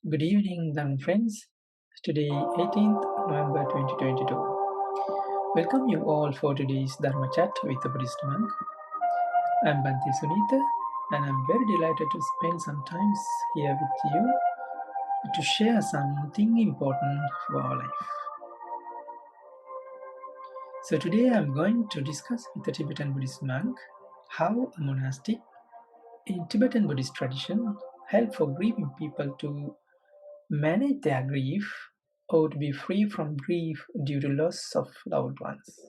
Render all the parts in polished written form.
Good evening, young friends. Today, 18th November 2022. Welcome you all for today's Dharma chat with the Buddhist monk. I'm Bhante Sunitha, and I'm very delighted to spend some time here with you to share something important for our life. So today I'm going to discuss with the Tibetan Buddhist monk how a monastic in Tibetan Buddhist tradition help for grieving people to manage their grief or to be free from grief due to loss of loved ones.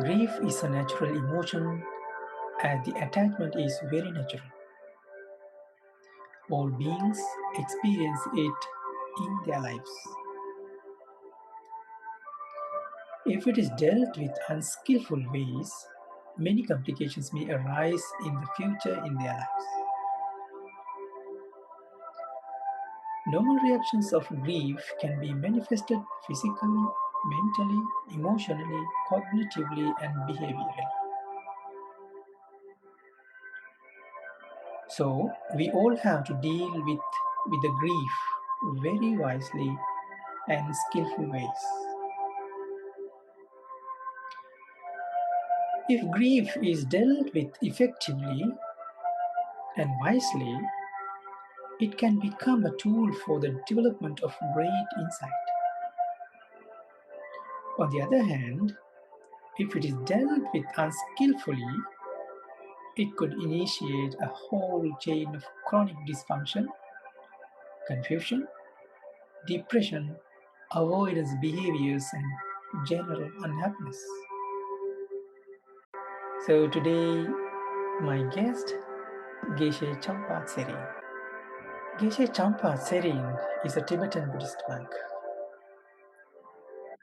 Grief is a natural emotion as the attachment is very natural. All beings experience it in their lives. If it is dealt with unskillful ways, many complications may arise in the future in their lives. Normal reactions of grief can be manifested physically, mentally, emotionally, cognitively, and behaviorally. So we all have to deal with the grief very wisely and skillful ways. If grief is dealt with effectively and wisely, it can become a tool for the development of great insight. On the other hand, if it is dealt with unskillfully, it could initiate a whole chain of chronic dysfunction, confusion, depression, avoidance behaviors, and general unhappiness. So today, my guest, Geshe Champa Tserin. Geshe Champa Tserin is a Tibetan Buddhist monk.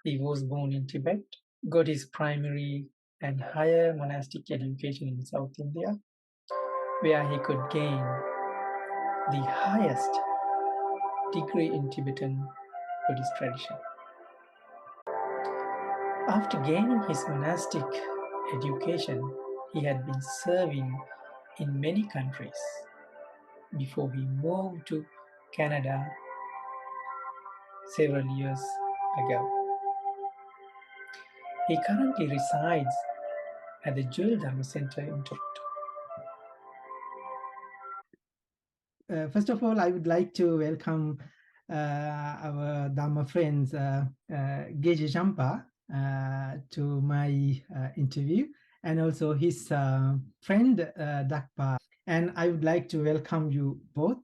He was born in Tibet, got his primary and higher monastic education in South India, where he could gain the highest degree in Tibetan Buddhist tradition. After gaining his monastic education, he had been serving in many countries before he moved to Canada several years ago. He currently resides at the Jewel Dharma Center in Toronto. First of all, I would like to welcome our Dharma friends, Geje Champa, to my interview, and also his friend, Dakpa. And I would like to welcome you both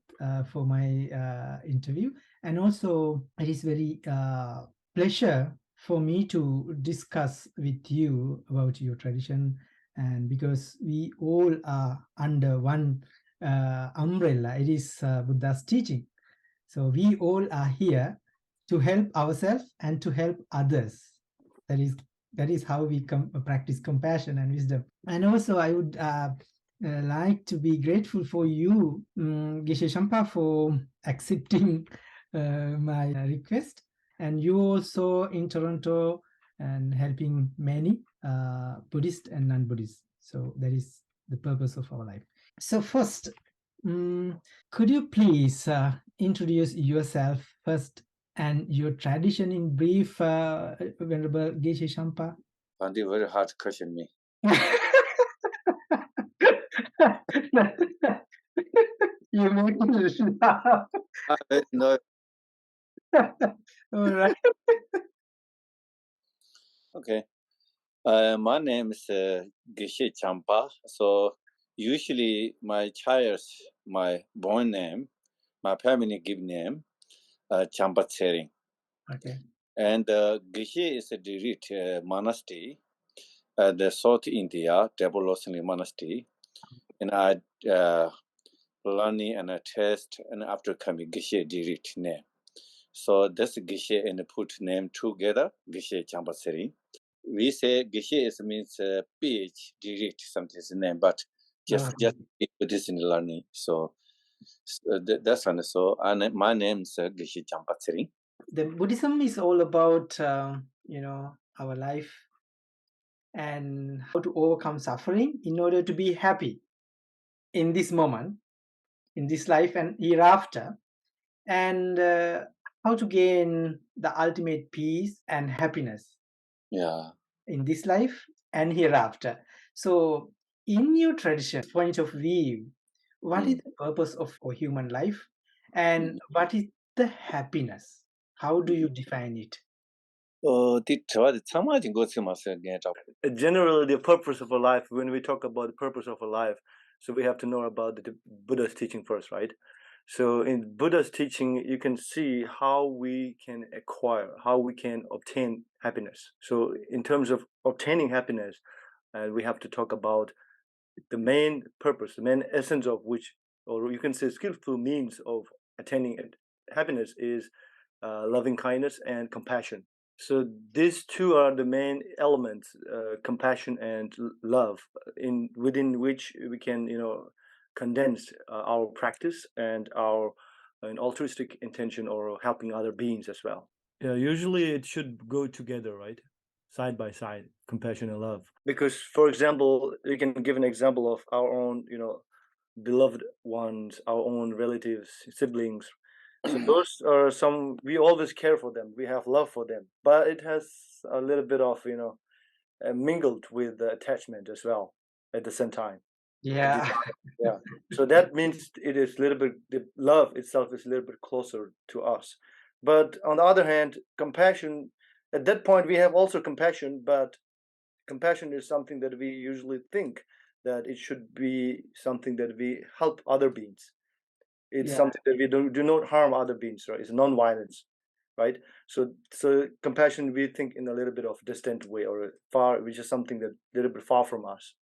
for my interview. And also, it is very pleasure for me to discuss with you about your tradition, and because we all are under one umbrella, it is Buddha's teaching. So we all are here to help ourselves and to help others. That is how we practice compassion and wisdom. And also, I would like to be grateful for you, Geshe Shampa, for accepting my request. And you also in Toronto and helping many Buddhist and non-Buddhist. So that is the purpose of our life. So first, could you please introduce yourself first and your tradition in brief, Venerable Geshe Shampa? Bhante, very hard to question me. You make me laugh. No. All right. Okay. My name is Geshe Champa. So usually my born name, my family give name, Champa Tsering. Okay. And Geshe is a direct monastery, the South India, developing monastery. And I learning and I test, and after coming Geshe direct name. So that's Geshe and put name together, Geshe Champa Tsering. We say Geshe means PH direct something's name, but just Buddhist learning. So that's one. So my name is Geshe Champa Tsering. The Buddhism is all about our life and how to overcome suffering in order to be happy in this moment, in this life and hereafter. and how to gain the ultimate peace and happiness Yeah. in this life and hereafter. So, in your tradition point of view, what is Mm. the purpose of a human life, and Mm. what is the happiness? How do you define it? 참아진 것 같아요. Generally, the purpose of a life, when we talk about the purpose of a life, so we have to know about the Buddha's teaching first, right? So in Buddha's teaching, you can see how we can acquire, how we can obtain happiness. So in terms of obtaining happiness, we have to talk about the main purpose, the main essence of which, or you can say skillful means of attaining happiness is loving kindness and compassion. So these two are the main elements, compassion and love, within which we can, condense our practice and our an altruistic intention or helping other beings as well. Yeah, usually it should go together, right? Side by side, compassion and love. Because, for example, we can give an example of our own, beloved ones, our own relatives, siblings. So those are some, we always care for them. We have love for them, but it has a little bit of, mingled with the attachment as well at the same time. Yeah, Yeah. So that means it is a little bit, the love itself is a little bit closer to us. But on the other hand, compassion, at that point, we have also compassion, but compassion is something that we usually think that it should be something that we help other beings. It's yeah, something that we do not harm other beings, right? It's non-violence, right? So compassion we think in a little bit of distant way or far, which is something that a little bit far from us.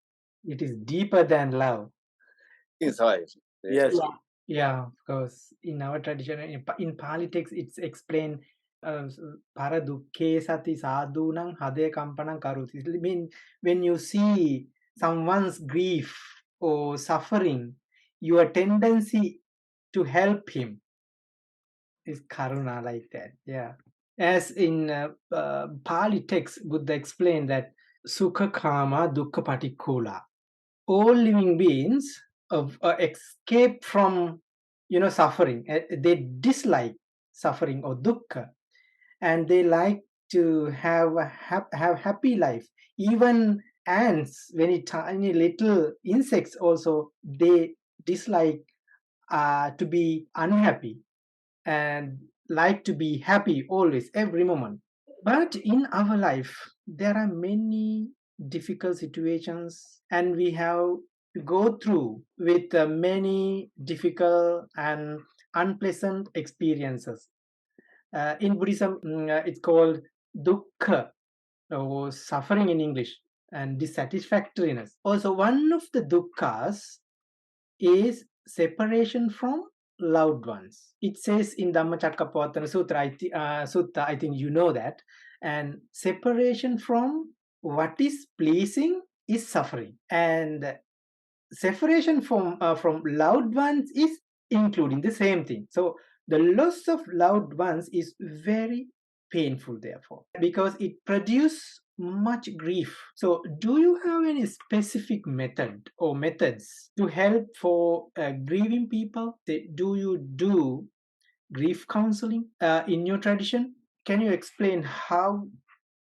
it is deeper than love. Inside. Yes. Yeah, yeah, of course. In our tradition, in Pali text, it's explained. Para dukkhe sati sadhunang hade kampanang karuti. It mean when you see someone's grief or suffering, your tendency to help him is karuna, like that. Yeah. As in Pali text, Buddha explained that sukha kama dukkha patikula. All living beings of escape from suffering. They dislike suffering or dukkha, and they like to have have happy life. Even ants, very tiny little insects, also they dislike to be unhappy and like to be happy always, every moment. But in our life, there are many difficult situations, and we have to go through with many difficult and unpleasant experiences. In Buddhism, it's called dukkha, or suffering in English, and dissatisfactoriness. Also, one of the dukkhas is separation from loved ones. It says in Dhammacakkappavattana Sutta, I think you know that. And separation from what is pleasing is suffering. And separation from loved ones is including the same thing. So the loss of loved ones is very painful, therefore, because it produces much grief. So do you have any specific method or methods to help for grieving people? Do you do grief counseling in your tradition? Can you explain how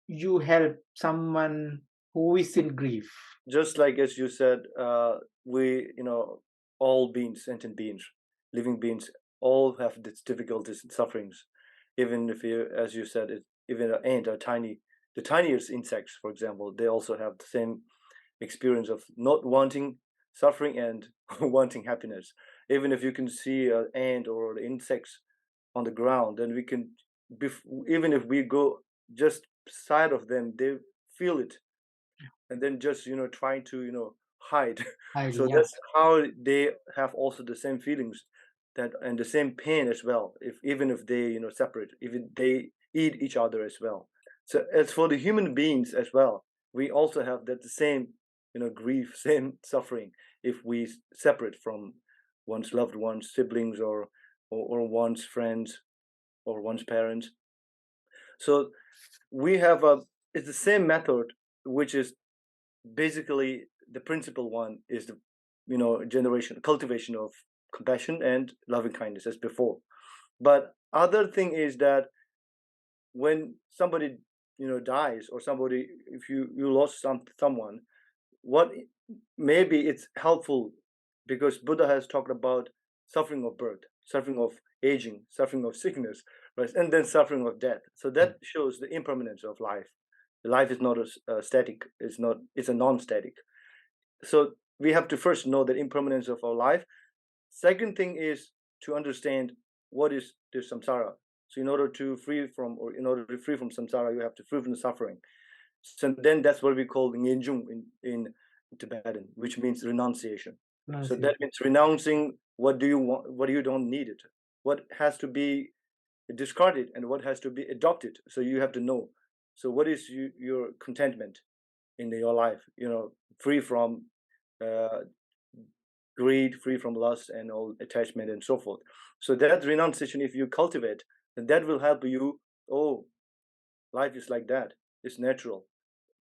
you help someone who is in grief? Just like as you said, we, all beings, sentient beings, living beings, all have these difficulties and sufferings. Even if you, as you said, even an ant, the tiniest insects, for example, they also have the same experience of not wanting suffering and wanting happiness. Even if you can see an ant or the insects on the ground, then we can, even if we go just side of them, they feel it, and then just trying to hide. So Yeah. that's how they have also the same feelings that and the same pain as well, if even if they separate, even they eat each other as well. So as for the human beings as well, we also have that the same grief, same suffering if we separate from one's loved ones, siblings, or one's friends or one's parents. So we have it's the same method, which is basically the principal one is the cultivation of compassion and loving kindness as before. But other thing is that when somebody dies, or somebody, if you lost someone, what maybe it's helpful, because Buddha has talked about suffering of birth, suffering of aging, suffering of sickness, right, and then suffering of death. So that shows the impermanence of life. Life is not a static. It's a non-static. So we have to first know the impermanence of our life. Second thing is to understand what is the samsara. So in order to free from samsara, you have to free from the suffering. So then that's what we call ngenjung in Tibetan, which means renunciation. So that means renouncing what do you want, what you don't need it, what has to be discarded and what has to be adopted. So you have to know. So what is your contentment in your life? Free from greed, free from lust and all attachment and so forth. So that renunciation, if you cultivate, then that will help you. Oh, life is like that. It's natural.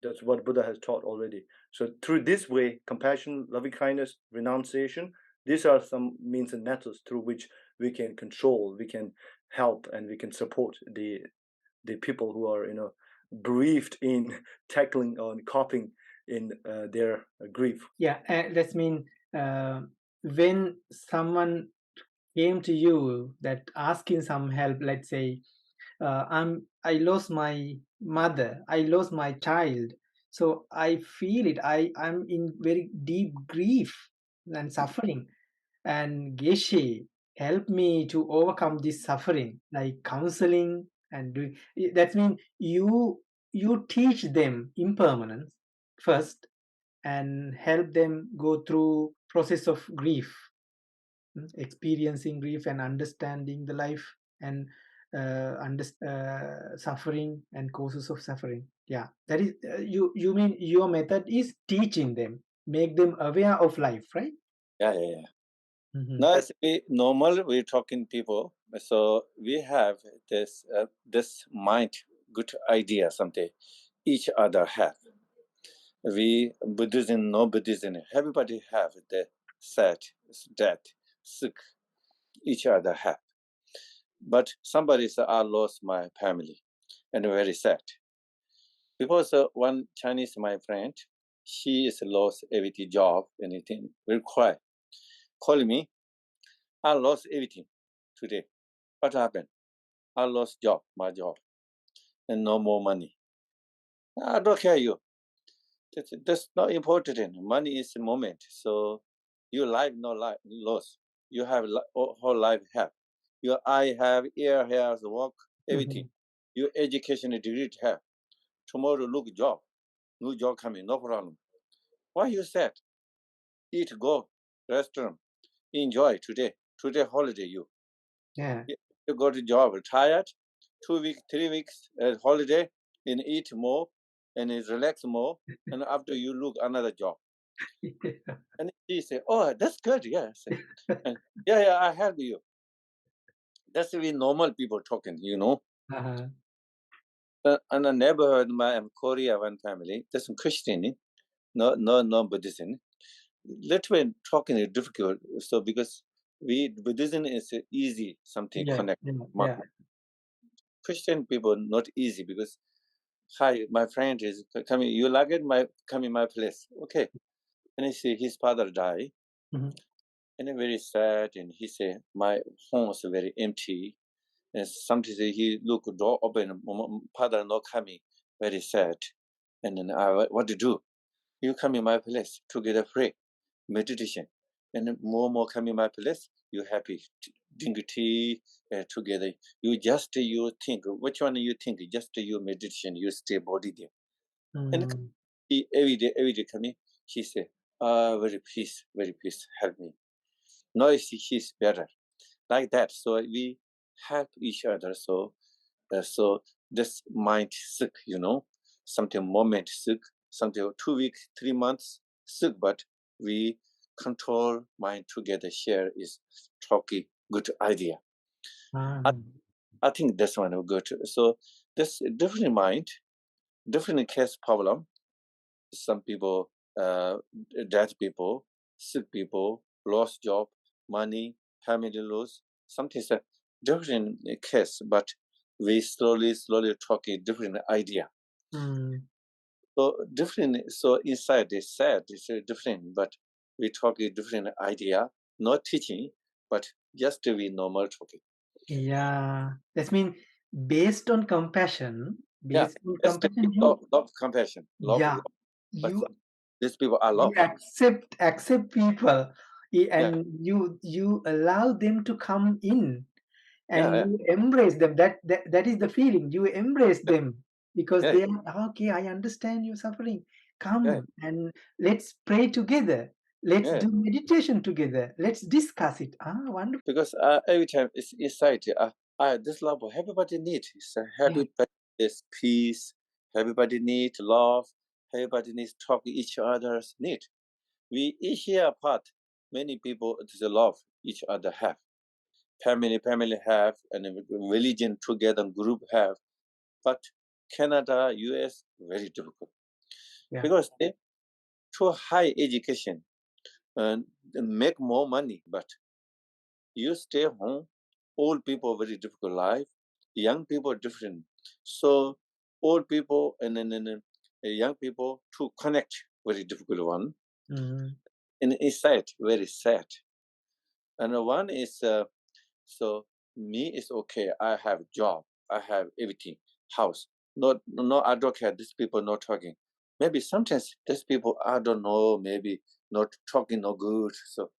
That's what Buddha has taught already. So through this way, compassion, loving kindness, renunciation, these are some means and methods through which we can control, we can help, and we can support the people who are bereaved in tackling or coping in their grief. Yeah, that means when someone came to you that asking some help, let's say, I lost my mother, I lost my child, so I feel it. I'm in very deep grief and suffering, and Geshe help me to overcome this suffering, like counseling and doing. That means you teach them impermanence first and help them go through process of grief, experiencing grief and understanding the life, and suffering and causes of suffering. Yeah, that is you mean your method is teaching them, make them aware of life, right? Yeah. Now, as we're talking people, so we have this mind, good idea, something each other have. We Buddhism, no Buddhism, everybody have the sad, death, sick, each other have. But somebody said, I lost my family, and very sad. Because one Chinese, my friend, she is lost everything, job, anything, will cry. Call me, I lost everything today. What happened? I lost my job, and no more money. I don't care you. That's not important. Money is a moment. So your life no life lost. You have whole life have. Your eye have, ear has, work, everything. Your education degree have. Tomorrow look job, new job coming, no problem. Why you sad? Eat, go restaurant, enjoy today. Today holiday you. Yeah. You go to job, tired, 2 weeks, 3 weeks holiday, and eat more, and relax more, and after you look another job. And he said, "Oh, that's good, yes." And, yeah, I help you. That's really normal people talking, And I never heard my Korea one family. That's Christian, no Buddhism. Little bit talking is difficult. So because Buddhism is easy, something connect. Christian people not easy because, hi, my friend is coming. You like it? Coming my place, okay? And I see his father died, and very sad. And he said, my home is very empty. And sometimes he look door open, father not coming, very sad. And then what to do? You come in my place together, pray, meditation, and more come in my place. You happy, drink tea together. You think which one you think. Just you meditation, you stay body there. And he every day coming. He say, very peace, help me. Now he's better like that. So we help each other. So this mind sick, something moment sick, something 2 weeks, 3 months sick, but we control mind together, share is talking, good idea. I think this one is good. So this different mind, different case problem. Some people, dead people, sick people, lost job, money, family laws. Something is a different case, but we slowly talk a different idea. So different. So inside they said it's different, but we talk a different idea, not teaching, but just we normal talking. Yeah, that means based on compassion, Yeah, love, compassion, love. yeah, But you these people are love. accept people, Yeah. and you allow them to come in, and Yeah. you embrace them. That is the feeling. You embrace them because Yeah. they are okay. I understand your suffering. Come Yeah. and let's pray together. Let's Yeah. do meditation together. Let's discuss it. Wonderful. Because every time it's inside, this love everybody needs. Everybody is peace. Everybody needs love. Everybody needs talk each other's need. We each here apart. Many people the love each other have. Family have, and religion together group have. But Canada, US, very difficult. Yeah. Because they too high education and make more money, but you stay home. Old people very difficult life. Young people different. So old people and then young people to connect very difficult one. And inside very sad. And one is so me is okay. I have job. I have everything. House. No advocate. These people not talking. Maybe sometimes these people I don't know. Maybe not talking no good. So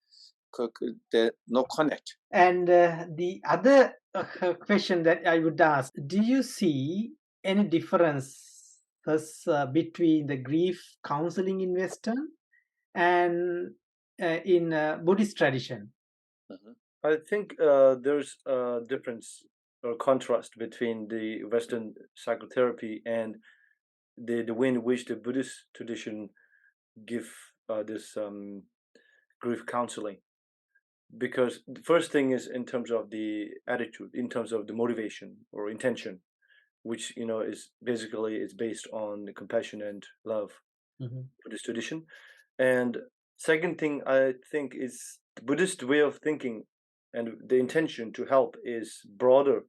they no connect. And the other question that I would ask, do you see any difference between the grief counseling in Western and in Buddhist tradition? I think there's a difference or contrast between the Western psychotherapy and the way in which the Buddhist tradition give this grief counseling. Because the first thing is in terms of the attitude, in terms of the motivation or intention, which is basically it's based on the compassion and love for this tradition. And second thing I think is the Buddhist way of thinking and the intention to help is broader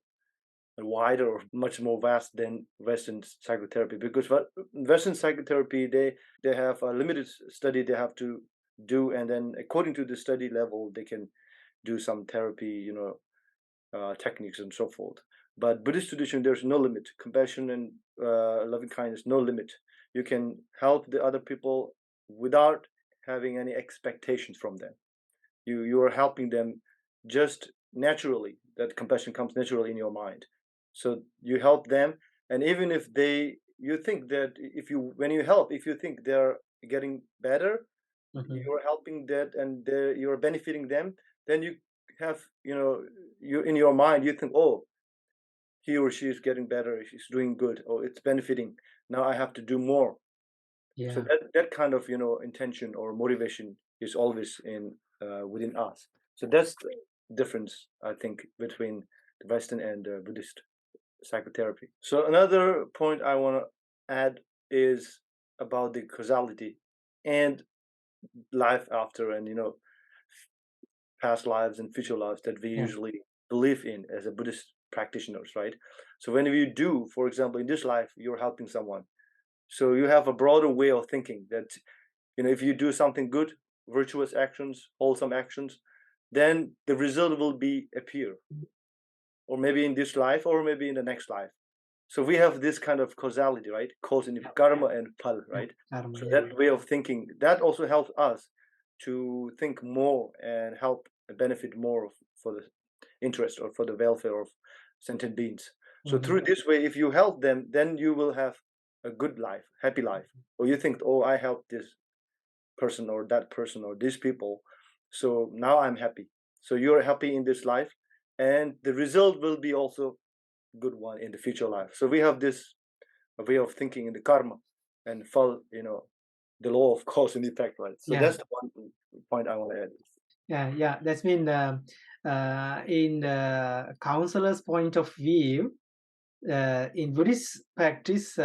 and wider or much more vast than Western psychotherapy, because Western psychotherapy they have a limited study they have to do, and then according to the study level they can do some therapy techniques and so forth. But Buddhist tradition, there's no limit. Compassion and loving kindness, no limit. You can help the other people without having any expectations from them. You are helping them just naturally. That compassion comes naturally in your mind. So you help them, and even if you think that when you help, if you think they're getting better, you're helping that, and you're benefiting them. Then you have you in your mind you think, oh, he or she is getting better, she's doing good, or it's benefiting. Now I have to do more. Yeah. So that kind of intention or motivation is always in within us. So that's the difference, I think, between the Western and Buddhist psychotherapy. So another point I want to add is about the causality and life after, and past lives and future lives that we usually believe in as a Buddhist practitioners, right? So when you do, for example, in this life, you're helping someone. So you have a broader way of thinking that, if you do something good, virtuous actions, wholesome actions, then the result will appear, or maybe in this life, or maybe in the next life. So we have this kind of causality, right? Cause and karma and pal, right? So that way of thinking, that also helps us to think more and help benefit more for the interest or for the welfare of sentient beings. So through this way, if you help them, then you will have a good life, happy life. Or you think, oh, I helped this person or that person or these people, so now I'm happy. So you're happy in this life, and the result will be also good one in the future life. So we have this way of thinking in the karma and follow, the law of cause and effect, right? So that's the one point I want to add. Yeah. That's been in the counselor's point of view. In Buddhist practice,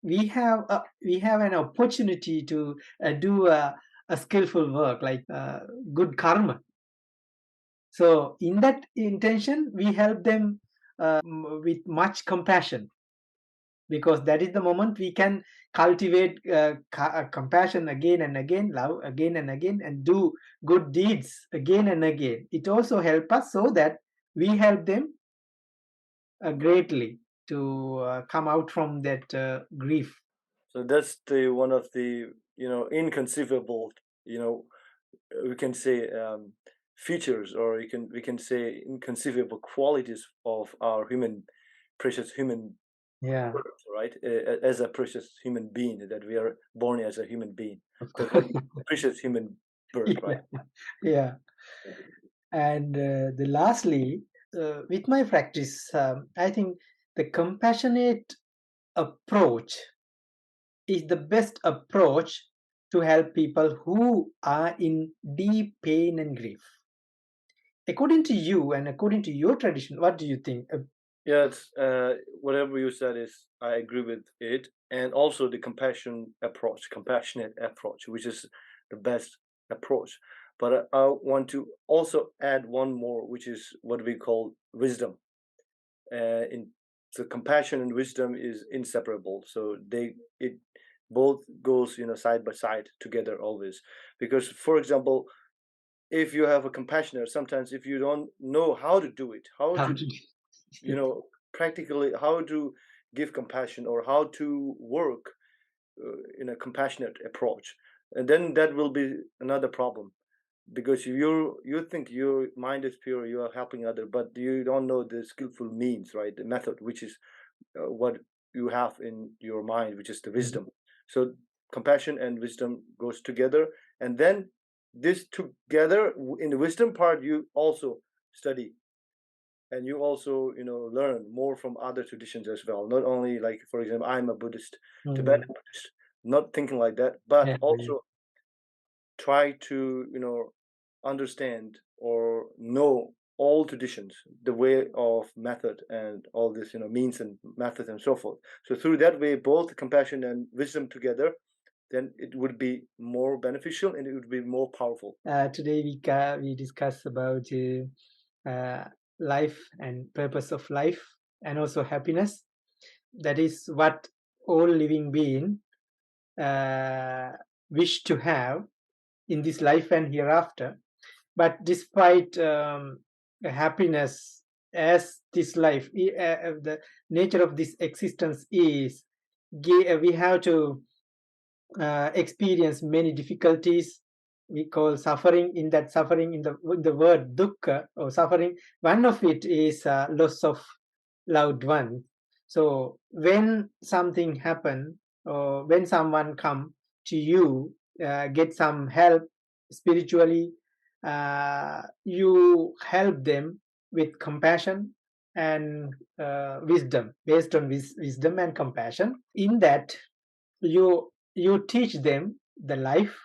we have an opportunity to do a skillful work like good karma. So in that intention, we help them with much compassion, because that is the moment we can cultivate compassion again and again, love again and again, and do good deeds again and again. It also helps us so that we help them greatly to come out from that grief. So that's the one of the inconceivable, we can say features, or we can say inconceivable qualities of our precious human Yeah, birth, right? As a precious human being, that we are born as a human being, of the course. precious human birth, right? Yeah. And the lastly, with my practice, I think the compassionate approach is the best approach to help people who are in deep pain and grief. According to you and according to your tradition, what do you think? Yeah, it's whatever you said is, I agree with it, and also the compassionate approach, which is the best approach. But I want to also add one more, which is what we call wisdom. In So compassion and wisdom is inseparable. So it both goes side by side together always. Because, for example, if you have a compassionate, sometimes if you don't know how to do it, how How to to practically how to give compassion, or how to work in a compassionate approach, and then that will be another problem, because you think your mind is pure, you are helping other, but you don't know the skillful means, right? The method, which is what you have in your mind, which is the wisdom. So compassion and wisdom goes together, and then this together, in the wisdom part, you also study, and you also learn more from other traditions as well, not only, like, for example, I'm a Buddhist, Tibetan Buddhist, not thinking like that, but Yeah, also try to understand or know all traditions, the way of method, and all this means and method and so forth. So through that way, both compassion and wisdom together, then it would be more beneficial and it would be more powerful. today we discuss about life and purpose of life, and also happiness. That is what all living being wish to have in this life and hereafter. But despite happiness, as this life, the nature of this existence is, we have to experience many difficulties. We call suffering. In that suffering, in the word dukkha or suffering, one of it is loss of loved one. So when something happen, or when someone come to you, get some help spiritually, you help them with compassion and wisdom, based on wisdom and compassion. In that, you teach them the life,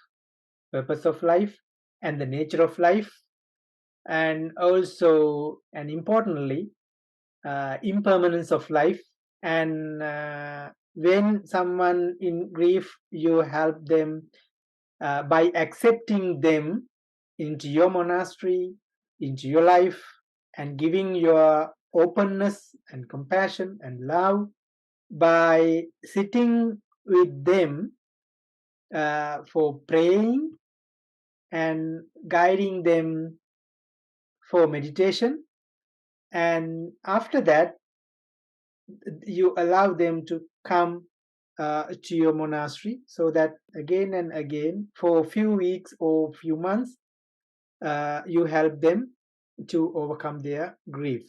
purpose of life, and the nature of life, and also, and importantly, impermanence of life. And when someone in grief, you help them by accepting them into your monastery, into your life, and giving your openness and compassion and love, by sitting with them for praying and guiding them for meditation. And after that, you allow them to come to your monastery, so that again and again, for a few weeks or few months, you help them to overcome their grief.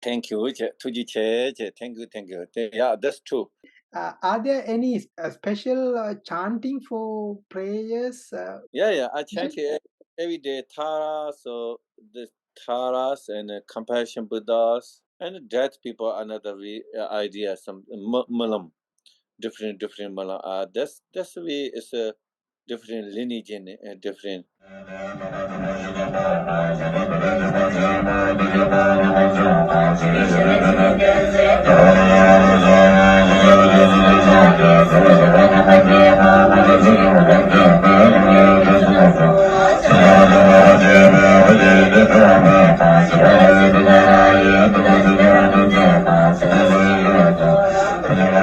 Thank you, Tuji Che. Thank you. Yeah, that's true. Are there any special chanting for prayers? Yeah, I chant every day Taras, so the Taras and compassion Buddhas and dead people. Another idea, some Malam, different Malam. That's the way it's a different lineage and different. Thank you.